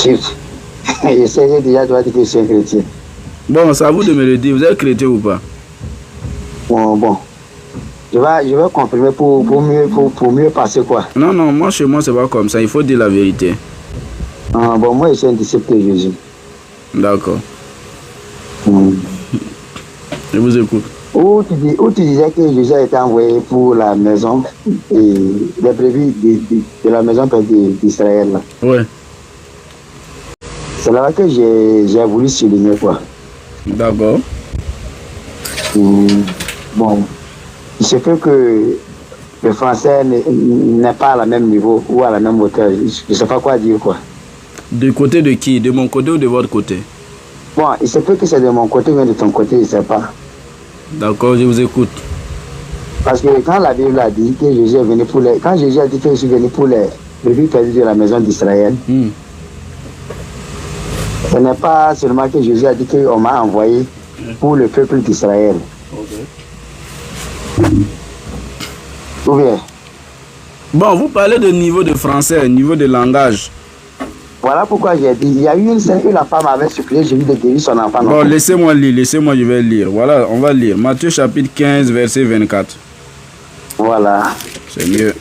J'essaie déjà de dire que je suis un chrétien. Bon, c'est à vous de me le dire. Vous êtes chrétien ou pas? Bon. Je vais confirmer pour mieux passer quoi. Non, moi chez moi c'est pas comme ça, il faut dire la vérité. Bon, moi je suis un disciple de Jésus. D'accord. Je vous écoute. Où tu disais que Jésus a été envoyé pour la maison et les brebis de la maison d'Israël. Ouais. C'est là que j'ai voulu souligner quoi. D'accord. Bon. Il se peut que le français n'est pas à la même niveau ou à la même hauteur. Je ne sais pas quoi dire quoi. Du côté de qui? De mon côté ou de votre côté? Bon, il se peut que c'est de mon côté ou de ton côté, je ne sais pas. D'accord, je vous écoute. Parce que quand la Bible a dit que Jésus est venu pour les... Quand Jésus a dit que je suis venu pour les brebis perdues de la maison d'Israël, ce n'est pas seulement que Jésus a dit qu'on m'a envoyé pour le peuple d'Israël. Ou bien? Bon, vous parlez de niveau de français, niveau de langage. Voilà pourquoi j'ai dit, il y a eu une scène où la femme avait supplié Jésus de guérir son enfant. Bon, laissez-moi lire, je vais lire. Voilà, on va lire. Matthieu chapitre 15, verset 24. Voilà. C'est mieux.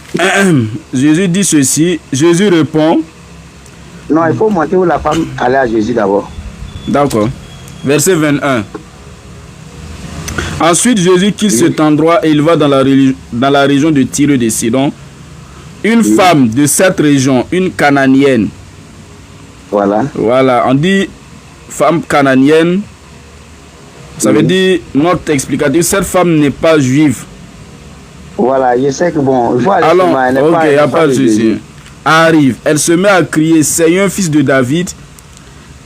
Jésus dit ceci, Jésus répond. Non, il faut montrer où la femme allait à Jésus d'abord. D'accord. Verset 21. Ensuite, Jésus quitte cet endroit et il va dans la région de Tyr et de Sidon. Une femme de cette région, une Cananienne. Voilà, on dit femme cananienne. Ça veut dire, notre explicatif, cette femme n'est pas juive. Voilà, je sais que bon, il faut aller alors, ok, il n'y a pas de souci. Arrive, elle se met à crier, Seigneur, fils de David,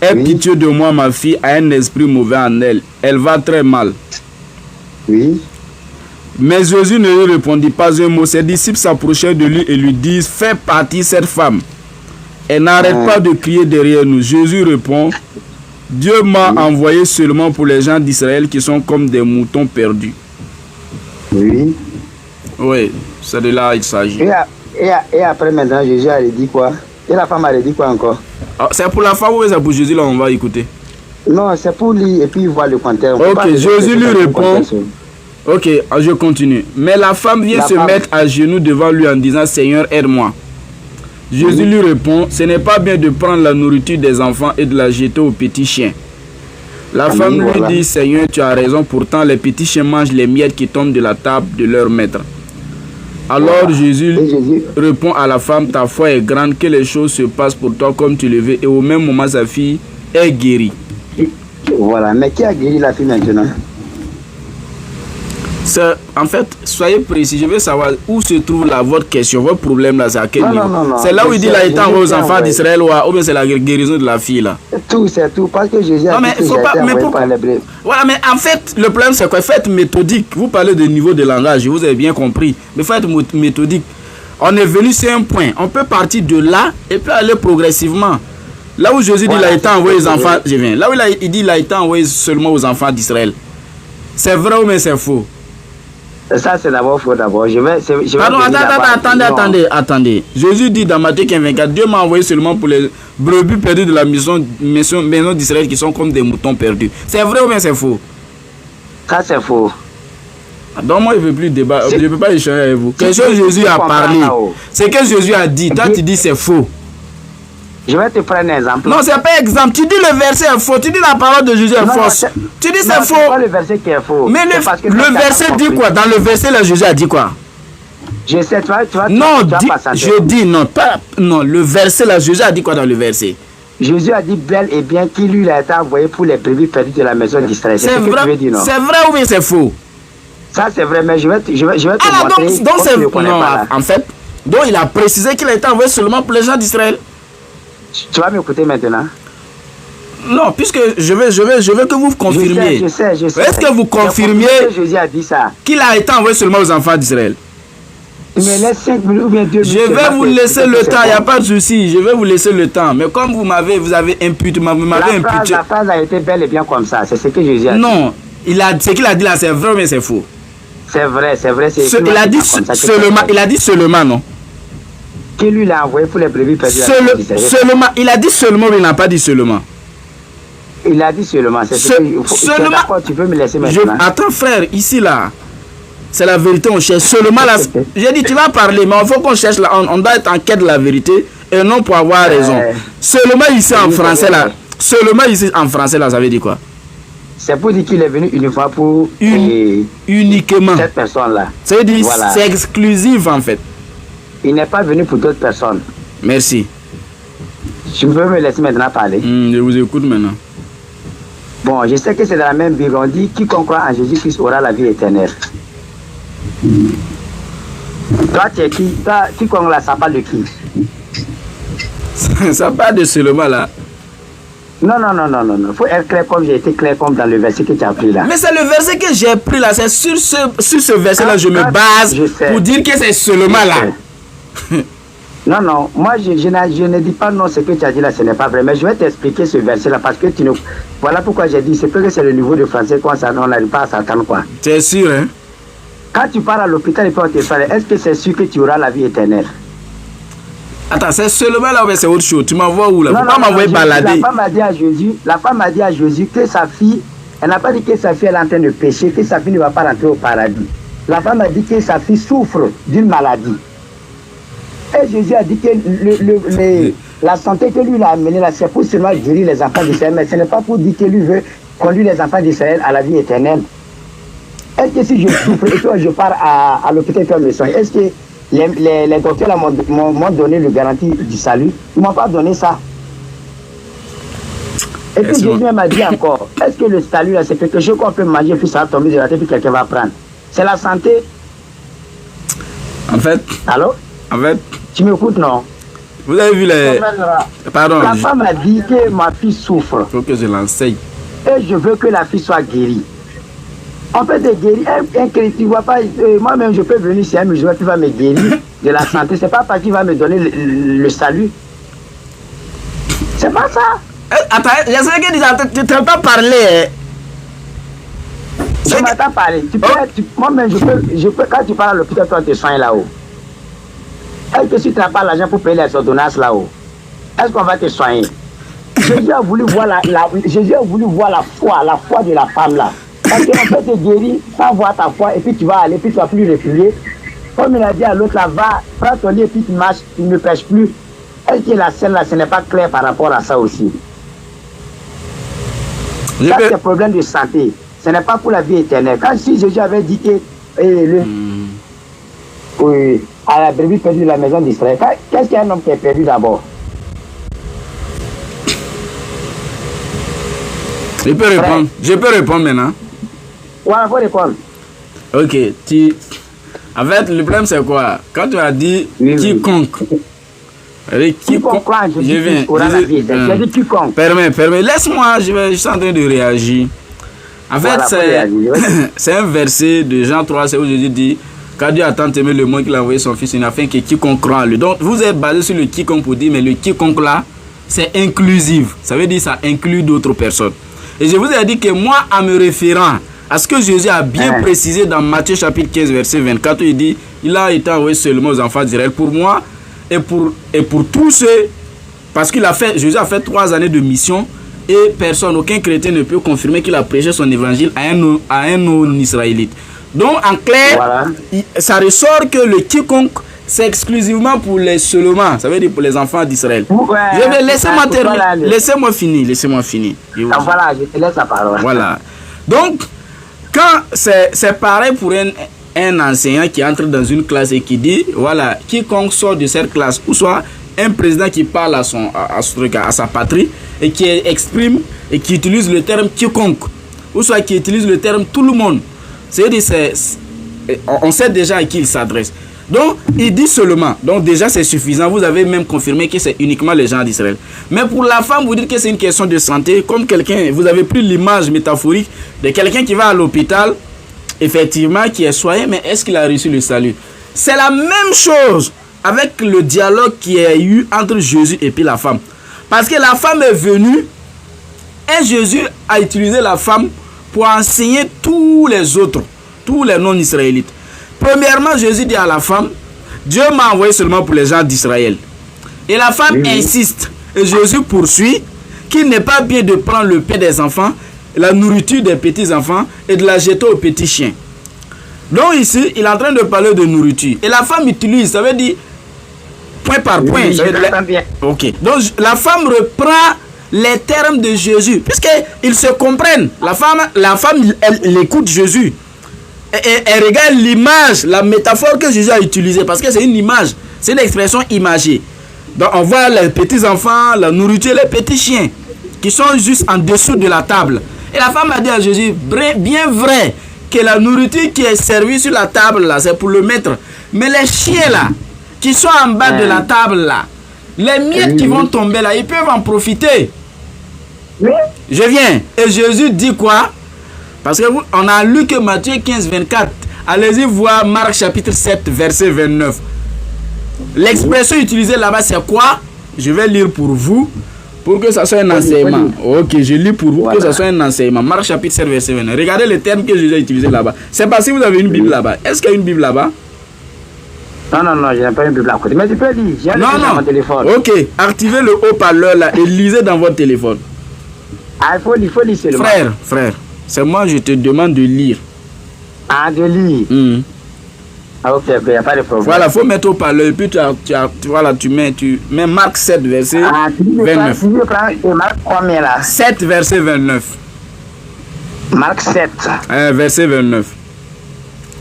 aie pitié de moi, ma fille a un esprit mauvais en elle. Elle va très mal. Oui. Mais Jésus ne lui répondit pas un mot. Ses disciples s'approchaient de lui et lui disent, fais partie cette femme. Elle n'arrête pas de crier derrière nous. Jésus répond, Dieu m'a envoyé seulement pour les gens d'Israël qui sont comme des moutons perdus. Oui. Oui, c'est de là il s'agit. Et après maintenant, Jésus a dit quoi? Et la femme a dit quoi encore? C'est pour la femme ou c'est pour Jésus, là on va écouter? Non, c'est pour lui et puis voir le contexte. Ok, Jésus lui répond. Ok, je continue. Mais la femme vient se mettre à genoux devant lui en disant, Seigneur, aide-moi. Jésus lui répond, ce n'est pas bien de prendre la nourriture des enfants et de la jeter aux petits chiens. La femme lui dit, Seigneur, tu as raison, pourtant les petits chiens mangent les miettes qui tombent de la table de leur maître. Alors Jésus répond à la femme, ta foi est grande, que les choses se passent pour toi comme tu le veux. Et au même moment, sa fille est guérie. Voilà, mais qui a guéri la fille maintenant? En fait, soyez précis, je veux savoir où se trouve là votre question, votre problème là, c'est à quel niveau? C'est là où il dit là, il t'a envoyé aux enfants d'Israël ou bien c'est la guérison de la fille là? C'est tout, parce que Jésus a dit que j'ai été envoyé par les brebis. Voilà, mais en fait, le problème c'est quoi? Faites méthodique. Vous parlez de niveau de langage, vous avez bien compris, mais faites méthodique. On est venu sur un point, on peut partir de là et puis aller progressivement. Là où Jésus dit, il a été envoyé aux enfants, je viens. Là où il dit, il a été envoyé seulement aux enfants d'Israël. C'est vrai ou mais c'est faux? Ça, c'est d'abord faux d'abord. Pardon, attendez. Jésus dit dans Matthieu 15, 24, Dieu m'a envoyé seulement pour les brebis perdues de la maison d'Israël qui sont comme des moutons perdus. C'est vrai ou bien c'est faux? Ça, c'est faux. Donc moi, je ne veux plus débattre. Je ne peux pas échanger avec vous. Qu'est-ce que Jésus a parlé? C'est que Jésus a dit. Toi, tu dis c'est faux. Je vais te prendre un exemple. Non, c'est pas exemple. Tu dis le verset est faux. Tu dis la parole de Jésus est fausse. Tu dis c'est faux. C'est pas le verset qui est faux. Mais le verset dit quoi? Dans le verset, là, Jésus a dit quoi? Je sais, tu vois. Non, je dis non. Non, le verset, là, Jésus a dit quoi dans le verset? Jésus a dit bel et bien qu'il lui a été envoyé pour les brebis perdues de la maison d'Israël. C'est vrai, que tu veux dire, non? C'est vrai ou bien c'est faux? Ça, c'est vrai, mais je vais te montrer. Donc c'est non, en fait, donc il a précisé qu'il a été envoyé seulement pour les gens d'Israël. Tu vas m'écouter maintenant? Non, puisque je veux que vous confirmiez. Je sais. Est-ce que vous confirmiez Jésus a dit ça? Qu'il a été envoyé seulement aux enfants d'Israël? Il me laisse 5 minutes ou bien 2 minutes. Je vais vous laisser le temps, il n'y a pas de souci. Je vais vous laisser le temps. Mais comme vous avez imputé, La phrase a été bel et bien comme ça. C'est ce que Jésus a dit. Non, ce qu'il a dit là, c'est vrai mais c'est faux. C'est vrai. Il a dit seulement, non? que lui l'a envoyé pour les brebis perdues. Seulement, il a dit seulement, mais il n'a pas dit seulement. Il a dit seulement. Seulement. Tu peux me laisser maintenant. Attends, frère, ici, là, c'est la vérité, on cherche. Seulement, là, j'ai dit, tu vas parler, mais il faut qu'on cherche, là, on doit être en quête de la vérité et non pour avoir raison. Seulement ici en français, là, seulement ici en français, là, ça veut dire quoi? C'est pour dire qu'il est venu une fois pour uniquement cette personne-là. Ça veut dire c'est exclusif, en fait. Il n'est pas venu pour d'autres personnes. Merci. Tu peux me laisser maintenant parler? Je vous écoute maintenant. Bon, je sais que c'est dans la même Bible. On dit quiconque croit en Jésus-Christ aura la vie éternelle. Toi, tu es qui? Toi, quiconque là, ça parle de qui? Ça parle de seulement là. Non. Il faut être clair comme j'ai été clair comme dans le verset que tu as pris là. Mais c'est le verset que j'ai pris là. C'est sur ce verset-là je me base pour dire que c'est seulement là. Non. Moi, je ne dis pas non, ce que tu as dit là, ce n'est pas vrai. Mais je vais t'expliquer ce verset-là parce que tu ne... Voilà pourquoi j'ai dit, c'est que c'est le niveau de français on n'arrive pas à s'attendre quoi. C'est sûr, hein? Quand tu pars à l'hôpital et puis on te soigne, est-ce que c'est sûr que tu auras la vie éternelle? Attends, c'est seulement là, mais c'est autre chose. Tu m'envoies où là? Faut pas m'envoyer balader. La femme a dit à Jésus que sa fille, elle n'a pas dit que sa fille est en train de pécher, que sa fille ne va pas rentrer au paradis. La femme a dit que sa fille souffre d'une maladie. Et Jésus a dit que la santé que lui a amenée là, c'est pour seulement guérir les enfants d'Israël, mais ce n'est pas pour dire que lui veut conduire les enfants d'Israël à la vie éternelle. Est-ce que si je souffre et que je pars à l'hôpital et que je me soigne, est-ce que les docteurs m'ont donné le garantie du salut? Ils ne m'ont pas donné ça. Et puis Jésus m'a dit encore, est-ce que le salut là, c'est quelque chose qu'on peut manger puis ça va tomber de la tête puis quelqu'un va prendre? C'est la santé. En fait. Allô? En fait. Tu m'écoutes, non? Vous avez vu les... Pardon. La femme a dit que ma fille souffre. Il faut que je l'enseigne. Et je veux que la fille soit guérie. On peut te guérir. Un chrétien, tu vois pas, moi-même je peux venir chez un musulman qui va me guérir de la santé. C'est pas parce qu'il va me donner le salut. C'est pas ça. Attends, je sais que tu ne t'as pas parlé. Tu m'entends parler. Moi-même je peux, quand tu parles à l'hôpital, toi te soignes là-haut. Est-ce que si tu n'as pas l'argent pour payer les ordonnances là-haut, est-ce qu'on va te soigner? Jésus a voulu voir la foi de la femme là. Parce qu'on peut te guérir sans voir ta foi et puis tu vas aller, puis tu vas plus refuser. Comme il a dit à l'autre là, va, prends ton lit et puis tu marches, tu ne pêches plus. Est-ce que la scène là, ce n'est pas clair par rapport à ça aussi? Ça c'est un problème de santé. Ce n'est pas pour la vie éternelle. Quand si Jésus avait dit que à la brebis perdue de la maison d'Israël, qu'est-ce qu'un homme qui est perdu d'abord? Je peux répondre maintenant. Ouais, il faut répondre. Ok, en fait, le problème c'est quoi? Quand tu as dit quiconque. Quiconque croit en Jésus aura la vie éternelle. J'ai dit quiconque. Permets, laisse-moi, je suis en train de réagir. En fait, c'est un verset de Jean 3, c'est où Jésus dit, car Dieu a tant aimé le monde qu'il a envoyé son fils, afin que quiconque croit en lui. Donc, vous êtes basé sur le quiconque pour dire, mais le quiconque là, c'est inclusif. Ça veut dire ça inclut d'autres personnes. Et je vous ai dit que moi, en me référant à ce que Jésus a bien précisé dans Matthieu chapitre 15, verset 24, il dit, il a été envoyé seulement aux enfants d'Israël. Pour moi et pour tous ceux, parce qu'il a fait, Jésus a fait 3 années de mission et personne, aucun chrétien ne peut confirmer qu'il a prêché son évangile à un non-israélite. Donc, en clair, ça ressort que le quiconque, c'est exclusivement pour les seulement, ça veut dire pour les enfants d'Israël. Je vais laissez-moi terminer, laissez-moi finir. Voilà, je te laisse la parole. Voilà. Donc, quand c'est pareil pour un enseignant qui entre dans une classe et qui dit, voilà, quiconque sort de cette classe, ou soit un président qui parle à sa patrie et qui exprime et qui utilise le terme quiconque, ou soit qui utilise le terme tout le monde. C'est-à-dire, on sait déjà à qui il s'adresse. Donc, il dit seulement. Donc, déjà, c'est suffisant. Vous avez même confirmé que c'est uniquement les gens d'Israël. Mais pour la femme, vous dites que c'est une question de santé. Comme quelqu'un, vous avez pris l'image métaphorique de quelqu'un qui va à l'hôpital, effectivement, qui est soigné, mais est-ce qu'il a reçu le salut? C'est la même chose avec le dialogue qui a eu entre Jésus et puis la femme. Parce que la femme est venue et Jésus a utilisé la femme pour enseigner tous les autres, tous les non-israélites. Premièrement, Jésus dit à la femme, Dieu m'a envoyé seulement pour les gens d'Israël. Et la femme insiste. Et Jésus poursuit qu'il n'est pas bien de prendre le pain des enfants, la nourriture des petits-enfants et de la jeter aux petits chiens. Donc ici, il est en train de parler de nourriture. Et la femme utilise, ça veut dire point par point. Oui, ça veut dire ok. Donc la femme reprend les termes de Jésus, puisqu'ils se comprennent. La femme elle écoute Jésus. Et elle regarde l'image, la métaphore que Jésus a utilisée, parce que c'est une image, c'est une expression imagée. Donc on voit les petits-enfants, la nourriture, les petits chiens, qui sont juste en dessous de la table. Et la femme a dit à Jésus, bien vrai, que la nourriture qui est servie sur la table, là, c'est pour le maître. Mais les chiens, là, qui sont en bas de la table, là, les miettes qui vont tomber, là, ils peuvent en profiter. Je viens. Et Jésus dit quoi? Parce que on a lu que Matthieu 15, 24. Allez-y voir Marc chapitre 7, verset 29. L'expression utilisée là-bas, c'est quoi? Je vais lire pour vous, pour que ça soit un enseignement. Ok, je lis pour vous, pour que ça soit un enseignement. Marc chapitre 7, verset 29. Regardez les termes que Jésus a utilisés là-bas. C'est pas si vous avez une Bible là-bas. Est-ce qu'il y a une Bible là-bas? Non, je n'ai pas une Bible à côté. Mais tu peux lire. J'ai mon téléphone. Ok, activez le haut-parleur là et lisez dans votre téléphone. Ah, il faut lire seulement. Frère, c'est moi, je te demande de lire. Ah, de lire. Ah, ok, il n'y a pas de problème. Voilà, il faut mettre au parleur et puis tu mets Marc 7, verset 29. Tu veux prendre Marc combien là? 7, verset 29. Marc 7. Verset 29.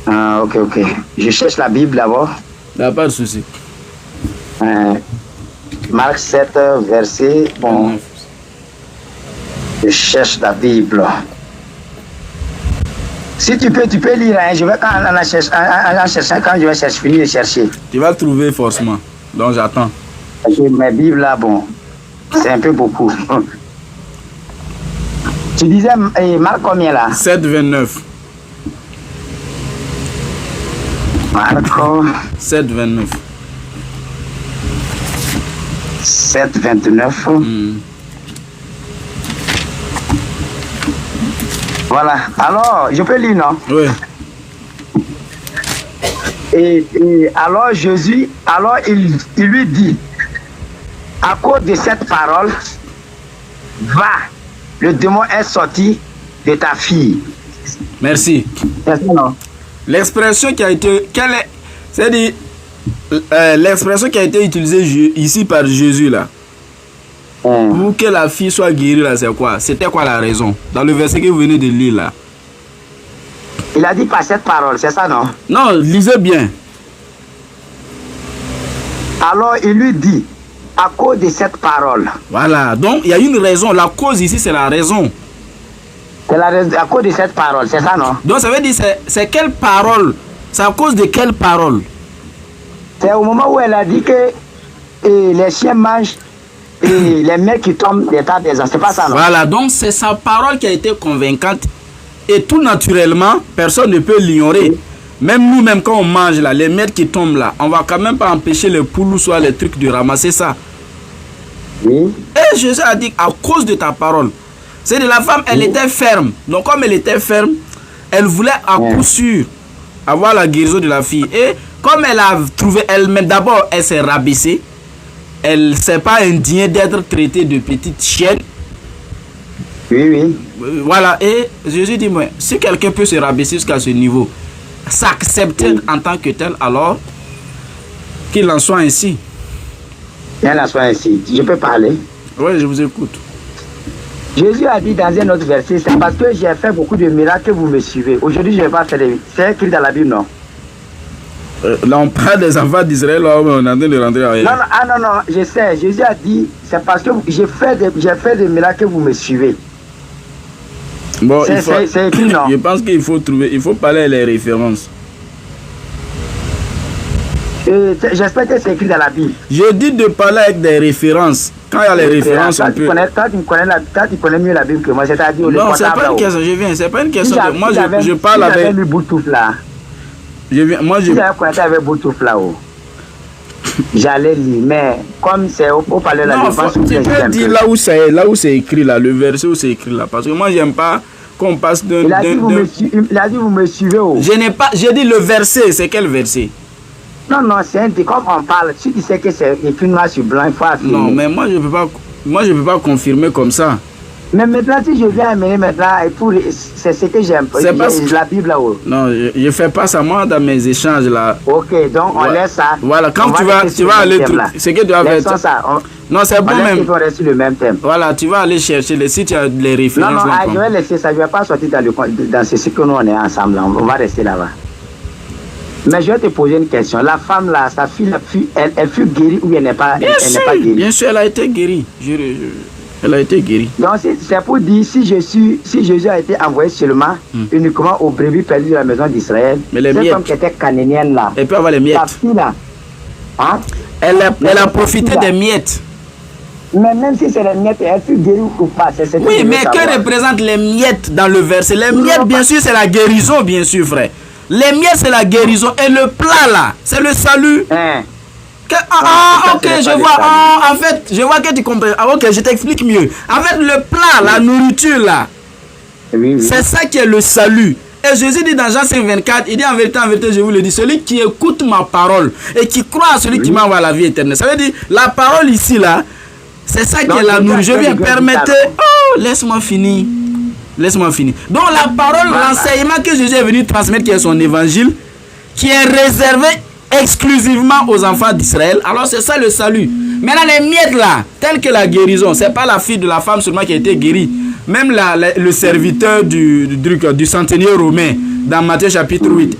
Ah, ok. Je cherche la Bible d'abord. Il n'y a pas de souci. Marc 7, verset... Bon, je cherche la Bible. Si tu peux lire, hein, je vais quand je vais finir de chercher. Tu vas trouver forcément. Donc j'attends. Mes Bibles là, bon, c'est un peu beaucoup. Tu disais Marc combien là? 7, 29. Marc 7, 29. 7, 29. Voilà. Alors, je peux lire, non? Oui. Et alors Jésus, il lui dit, à cause de cette parole, va, le démon est sorti de ta fille. Merci. C'est ça, non? L'expression qui a été... C'est-à-dire, l'expression qui a été utilisée ici par Jésus, là, pour que la fille soit guérie, là, c'est quoi? C'était quoi la raison? Dans le verset que vous venez de lire, là. Il a dit par cette parole, c'est ça, non? Non, lisez bien. Alors, il lui dit, à cause de cette parole. Voilà, donc il y a une raison. La cause ici, c'est la raison. C'est la raison, à cause de cette parole, c'est ça, non? Donc, ça veut dire, c'est quelle parole? C'est à cause de quelle parole? C'est au moment où elle a dit que les chiens mangent et les mecs qui tombent des tas des ans. C'est pas ça, non? Voilà, donc c'est sa parole qui a été convaincante. Et tout naturellement, personne ne peut l'ignorer. Même nous-mêmes, quand on mange là, les miettes qui tombent là, on va quand même pas empêcher les poules ou soit les trucs de ramasser ça. Oui. Et Jésus a dit, à cause de ta parole. C'est de la femme, elle était ferme. Donc comme elle était ferme, elle voulait à coup sûr avoir la guérison de la fille. Et comme elle a trouvé elle-même, d'abord elle s'est rabaissée. Elle ne s'est pas indignée d'être traitée de petite chienne. Oui. Voilà, et Jésus dit, moi, si quelqu'un peut se rabaisser jusqu'à ce niveau, s'accepter en tant que tel, alors qu'il en soit ainsi. Qu'il en soit ainsi. Je peux parler? Oui, je vous écoute. Jésus a dit dans un autre verset, c'est parce que j'ai fait beaucoup de miracles que vous me suivez. Aujourd'hui, je ne vais pas faire des... C'est écrit dans la Bible, non? Là, on parle des enfants d'Israël, là, on est en train de rentrer ailleurs. Non, je sais. Jésus a dit, c'est parce que j'ai fait des miracles que vous me suivez. Bon, c'est écrit, non? Je pense qu'il faut trouver, il faut parler les références. J'espère que c'est écrit dans la Bible. Je dis de parler avec des références. Quand il y a les références, on peut... Quand tu connais mieux la Bible que moi, c'est-à-dire... Non, c'est pas une question, je viens, c'est pas une question de... Moi, je parle avec... J'avais lu Boutouf là. Si j'avais connecté avec Boutouf là, j'allais lire, mais comme c'est au parler là, je pense que tu peux dire là où c'est écrit là, le verset où c'est écrit là, parce que moi j'aime pas qu'on passe d'un... Il a dit vous me suivez. Je n'ai pas... J'ai dit le verset, c'est quel verset? Non, c'est comme on parle. Si tu sais que c'est écrit noir sur blanc, il faut affirmer. Non, mais moi, je ne peux pas confirmer comme ça. Mais maintenant, si je viens amener maintenant, c'est ce que j'aime. La Bible là-haut. Non, je ne fais pas ça moi dans mes échanges là. Ok, donc on laisse ça. Voilà, quand tu vas aller. Ce que tu vas faire. Non, c'est bon même. On reste sur le même thème. Voilà, tu vas aller chercher les sites, les références. Non, je vais laisser ça. Je ne vais pas sortir dans ce que nous on est ensemble. On va rester là-bas. Mais je vais te poser une question. La femme là, sa fille, elle fut guérie ou elle n'est pas guérie? Bien sûr, elle a été guérie. Elle a été guérie. Donc c'est pour dire, si Jésus a été envoyé seulement uniquement aux brebis perdues de la maison d'Israël, cette femme qui était cananéenne là, elle peut avoir les miettes. sa fille là, hein? Elle a profité des miettes. Mais même si c'est les miettes, elle fut guérie ou pas? Oui, mais que représentent les miettes dans le verset? Les miettes, bien sûr, c'est la guérison, bien sûr, frère. Les miettes, c'est la guérison. Et le plat là, c'est le salut. Ok, je vois. En fait, je vois que tu comprends. Ok, je t'explique mieux. En fait, le plat, la nourriture là, c'est ça qui est le salut. Et Jésus dit dans Jean 5,24, il dit en vérité, je vous le dis, celui qui écoute ma parole et qui croit à celui qui m'envoie la vie éternelle. Ça veut dire, la parole ici là, c'est ça qui est la nourriture. Je viens permettre. Oh, laisse-moi finir. Donc la parole, l'enseignement que Jésus est venu transmettre, qui est son évangile, qui est réservé exclusivement aux enfants d'Israël. Alors c'est ça le salut. Maintenant les miettes là, telles que la guérison, c'est pas la fille de la femme seulement qui a été guérie. Même le serviteur du centenier romain dans Matthieu chapitre 8,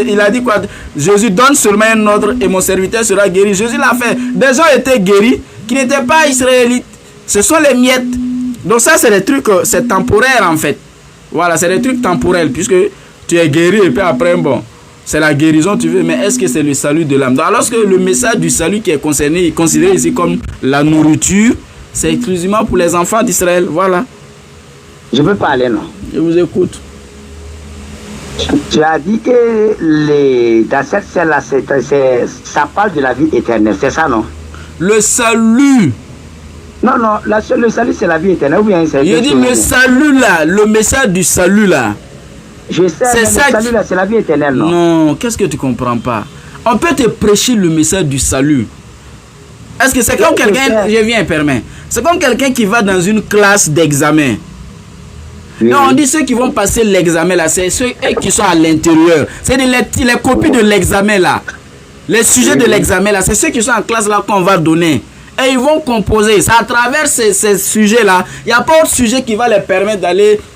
il a dit quoi? Jésus donne seulement un ordre et mon serviteur sera guéri. Jésus l'a fait. Des gens étaient guéris qui n'étaient pas israélites. Ce sont les miettes. Donc ça c'est des trucs, c'est temporaire en fait. Voilà, c'est des trucs temporels puisque tu es guéri et puis après bon, c'est la guérison tu veux, mais est-ce que c'est le salut de l'âme? Alors que le message du salut qui est considéré ici comme la nourriture, c'est exclusivement pour les enfants d'Israël. Voilà. Je peux parler, non? Je vous écoute. Tu as dit que dans cette scène-là, ça parle de la vie éternelle, c'est ça, non? Le salut. Non, le salut, c'est la vie éternelle. Je dis le salut là, le message du salut là. Je sais, mais le salut là, c'est la vie éternelle, non? Non, qu'est-ce que tu comprends pas? On peut te prêcher le message du salut. Est-ce que c'est comme quelqu'un, je viens permettre, c'est comme quelqu'un qui va dans une classe d'examen. Non, on dit ceux qui vont passer l'examen là, c'est ceux qui sont à l'intérieur. C'est les copies de l'examen là. Les sujets de l'examen là, c'est ceux qui sont en classe là qu'on va donner. Et ils vont composer. C'est à travers ces sujets-là. Il n'y a pas autre sujet qui va les permettre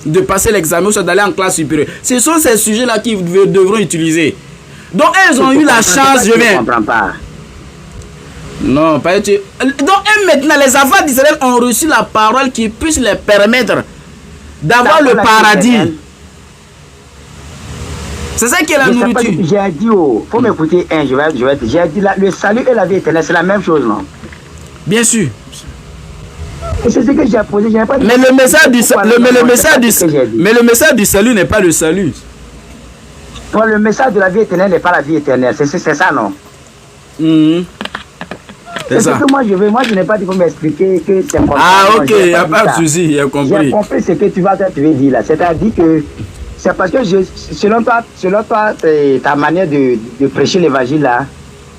de passer l'examen ou d'aller en classe supérieure. Ce sont ces sujets-là qu'ils devront utiliser. Donc, elles ont eu la chance, je viens. Non, pas du tout. Donc, maintenant, les enfants d'Israël ont reçu la parole qui puisse les permettre d'avoir le paradis. C'est ça qui est la nourriture. J'ai dit, faut m'écouter, j'ai dit, le salut et la vie éternelle, c'est la même chose, non? Bien sûr. Et c'est ce que j'ai posé. Pas dit mais le message du salut n'est pas le salut. Bon, le message de la vie éternelle n'est pas la vie éternelle. C'est ça, non? C'est ça. Que moi, je n'ai pas dit pour m'expliquer que c'est comme ça. Ah, ok, il n'y a pas de souci, j'ai compris. J'ai compris ce que tu veux dire là. C'est-à-dire que c'est parce que selon toi, ta manière de prêcher l'évangile là,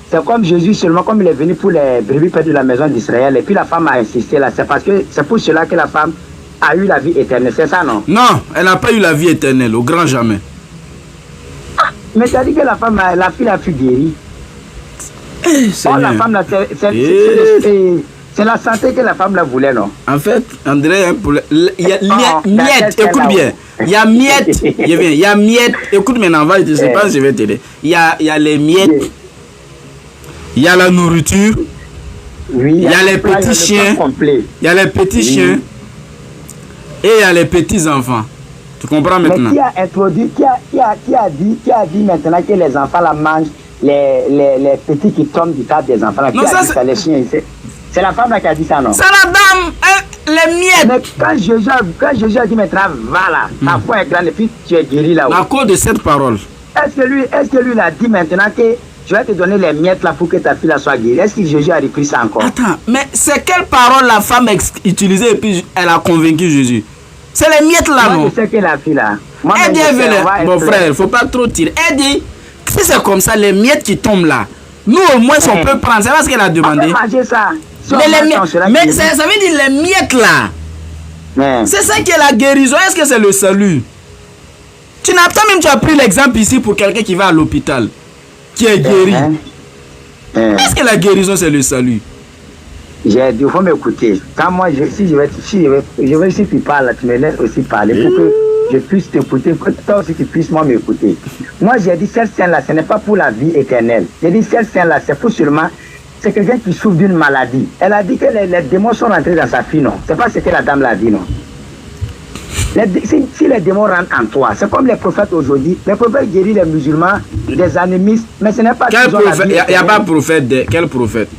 c'est comme Jésus seulement, comme il est venu pour les brebis perdues de la maison d'Israël, et puis la femme a insisté là. C'est parce que c'est pour cela que la femme a eu la vie éternelle, c'est ça, non? Non, elle n'a pas eu la vie éternelle, au grand jamais. Mais tu as dit que la fille a fui guérie. La femme, c'est la santé que la femme la voulait, non? En fait, André, il y a miette, écoute bien. Il y a miette, il y a miette, écoute maintenant, je ne sais pas si je vais t'aider. Il y a les miettes. Il y a la nourriture, il y a les petits chiens, il y a les petits chiens et il y a les petits enfants. Tu comprends maintenant? Mais qui a introduit, qui a dit maintenant que les enfants la mangent, les petits qui tombent du table des enfants là, non, ça, ça, les chiens, c'est la femme là qui a dit ça, non? C'est la dame, les miettes. Mais quand Jésus a dit maintenant, va là, ta foi est grande et puis tu es guéri là-haut. À cause de cette parole. Est-ce que lui a dit maintenant que je vais te donner les miettes là pour que ta fille là soit guérie? Est-ce que Jésus a repris ça encore? Attends, mais c'est quelle parole la femme a utilisée et puis elle a convaincu Jésus? C'est les miettes là, non? Je sais que la fille là. Elle dit, mon frère, il ne faut pas trop tirer. Elle dit, si c'est comme ça, les miettes qui tombent là, Nous, au moins, on peut prendre. C'est pas ce qu'elle a demandé. On peut manger ça. Si Mais ça veut dire les miettes là. C'est ça qui est la guérison. Est-ce que c'est le salut? Tu as pris l'exemple ici pour quelqu'un qui va à l'hôpital, qui est guéri. Est-ce que la guérison c'est le salut? J'ai dit, il faut m'écouter. Quand moi, si je vais si tu parles, tu me laisses aussi parler pour que je puisse t'écouter, que toi aussi tu puisses moi m'écouter. Moi, j'ai dit, cette scène-là, ce n'est pas pour la vie éternelle. J'ai dit, cette scène-là, c'est pour seulement, c'est quelqu'un qui souffre d'une maladie. Elle a dit que les démons sont rentrés dans sa fille, non. C'est pas ce que la dame l'a dit, non. Si les démons rentrent en toi, c'est comme les prophètes aujourd'hui. Les prophètes guérissent les musulmans, des animistes, mais ce n'est pas... Quel prophète? Il n'y a pas de prophète. Quel prophète?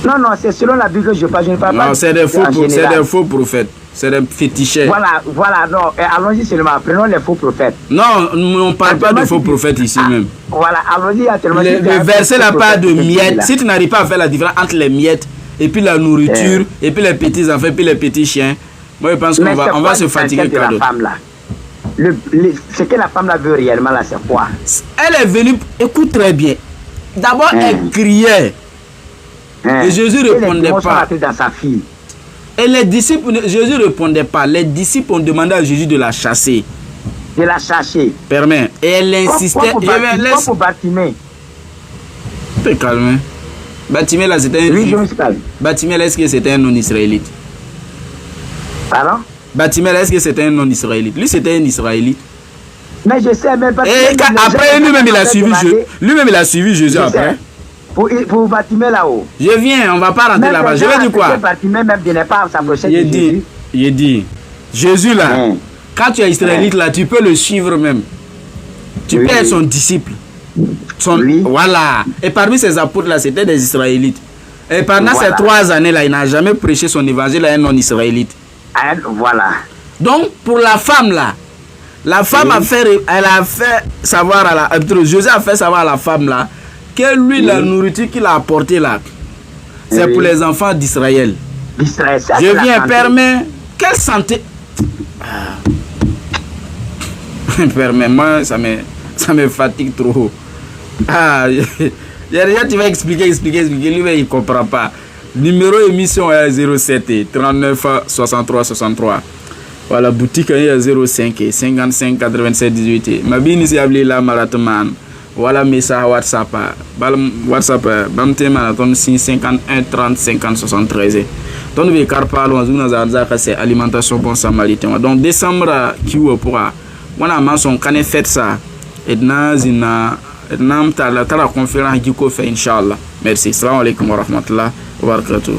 Non, c'est selon la Bible que je parle. Je ne parle pas. Non, c'est des faux prophètes. C'est des fétichés. Voilà, non. Allons-y seulement. Prenons les faux prophètes. Non, on ne parle pas de faux prophètes ici même. Voilà, allons-y actuellement. Le verset n'a pas de miettes. Si tu n'arrives pas à faire la différence entre les miettes et puis la nourriture, et puis les petits enfants, et puis les petits chiens, moi je pense qu'on va se fatiguer. De la femme là. Ce que la femme là veut réellement là, c'est quoi? Elle est venue, écoute très bien. D'abord, elle criait. Et Jésus ne répondait pas. Dans sa fille. Et les disciples, Jésus ne répondait pas. Les disciples ont demandé à Jésus de la chasser. De la chasser. Permets. Et elle insistait. Quoi pour Bartimée? Tu te calmes. Bartimée là, c'était un... Oui, je me suis calme. Bartimée là, est-ce que c'était un non-israélite? Pardon? Bartimée là, est-ce que c'était un non-israélite? Lui, c'était un israélite. Mais je sais même pas... Et après, lui-même, il a suivi Jésus. Lui-même, il a suivi Jésus après. Pour Bartimée là-haut. Je viens, on va pas rentrer là-bas. Je vais dire quoi? Bartimée même de ne pas s'approcher de Jésus. Il dit, Jésus là, quand tu es israélite là, tu peux le suivre même. Tu peux être son disciple. Voilà. Et parmi ces apôtres là, c'était des israélites. Et pendant ces 3 années là, il n'a jamais prêché son évangile à un non-israélite. Voilà. Donc, pour la femme là, la femme elle a fait savoir Jésus a fait savoir à la femme là, que lui, la nourriture qu'il a apportée là, c'est pour les enfants d'Israël. Je viens, permets. Quelle santé? Permets-moi, ça me fatigue trop. Déjà, tu vas expliquer. Lui, il ne comprend pas. Numéro émission est 07 39 63 63. Voilà, boutique est 05 55 87 18. Ma bini c'est appelé la marathon. Voilà, message WhatsApp. WhatsApp, bamte marathon 51 30 50 73. Donc, nous avons c'est alimentation bon samaritain. Donc, décembre, qui ou pour on a mentionné qu'on a fait ça. Et la conférence qui fait, Inch'Allah. Merci. Salam alaikum wa rahmatullah wa barakatuh.